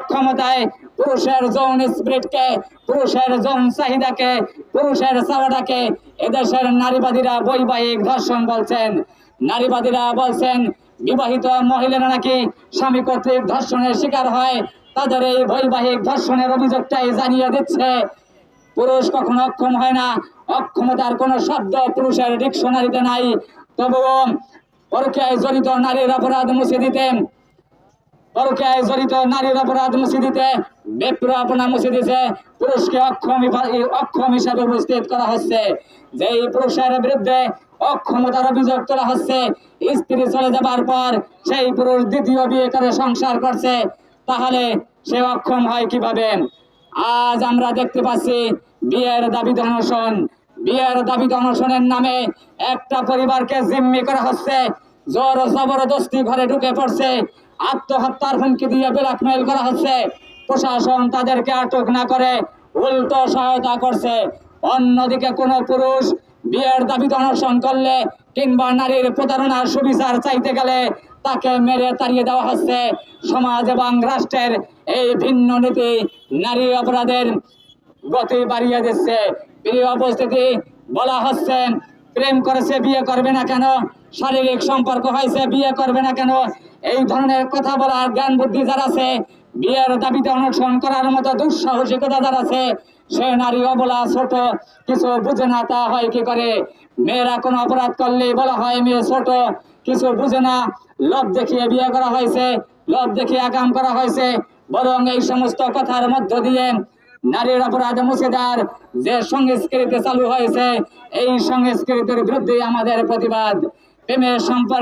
ক্ষমতায় পুরুষের যৌন স্পিরিটকে, পুরুষের যৌন চাহিদাকে, পুরুষের চাওয়াটাকে এদেশের নারীবাদীরা বৈবাহিক ধর্ষণ বলছেন। নারীবাদীরা বলছেন বিবাহিত মহিলারা নাকি স্বামী কর্তৃক ধর্ষণের শিকার হয়, তাদের এই বৈবাহিক ধর্ষণের অভিযোগটাই জানিয়ে দিচ্ছে পুরুষ কখনো অক্ষম হয় না। অক্ষমতার কোনো শব্দ পুরুষের ডিকশনারিতে নাই। তবুও পরকীয়ায় জড়িত নারীর অপরাধ মুছে দিতে, পরকীয়ায় জড়িত নারীর অপরাধ মুছে দিতে বেপরোয়াপনা মুছে দিতে পুরুষকে অক্ষম হিসাবে উপস্থিত করা হচ্ছে। যেই পুরুষের বিরুদ্ধে অক্ষমতার অভিযোগ তোলা হচ্ছে, স্ত্রী চলে যাবার পর সেই পুরুষ দ্বিতীয় বিয়ে করে সংসার করছে, তাহলে সে অক্ষম হয় কিভাবে? আজ আমরা দেখতে পাচ্ছি বিয়ের দাবিতে অনশন, বিয়ের দাবিতে অনশনের নামে একটা পরিবারকে জিম্মি করা হচ্ছে, জোর জবরদস্তি ঘরে ঢুকে পড়ছে, আত্মহত্যার হুমকি দিয়ে ব্ল্যাকমেইল করা হচ্ছে। প্রশাসন তাদেরকে আটক না করে উল্টো সহায়তা করছে। অন্যদিকে কোনো পুরুষ বিয়ের দাবিতে অনশন করলে কিংবা নারীর প্রতারণার সুবিচার চাইতে গেলে তাকে মেরে তাড়িয়ে দেওয়া হচ্ছে। সমাজ এবং রাষ্ট্রের এই ভিন্ন নীতি নারী অপরাধের গতি বাড়িয়ে দিচ্ছে। প্রিয় উপস্থিতি, বলা হচ্ছে প্রেম করেছে বিয়ে করবে না কেন, শারীরিক সম্পর্ক হয়েছে বিয়ে করবে না কেন, এই ধরনের কথা বলার জ্ঞান বুদ্ধি যার আছে, বিয়ের দাবিতে অনশন করার মতো দুঃসাহসিকতা যার আছে, সে নারী অবলা ছোট, কিছু বুঝে না, তা হয় কি করে? মেয়েরা কোনো অপরাধ করলে বলা হয় মেয়ে ছোট, কিছু বুঝে না, লোভ দেখিয়ে বিয়ে করা হয়েছে, লোভ দেখিয়ে আকাম করা হয়েছে। বরং এই সমস্ত কথার মধ্য দিয়ে নারীর অপরাধ মুছে দেওয়ার যে সংস্কৃতি চালু হয়েছে, এই সংস্কৃতির বিরুদ্ধে আমাদের প্রতিবাদ। প্রেমের সম্পর্ক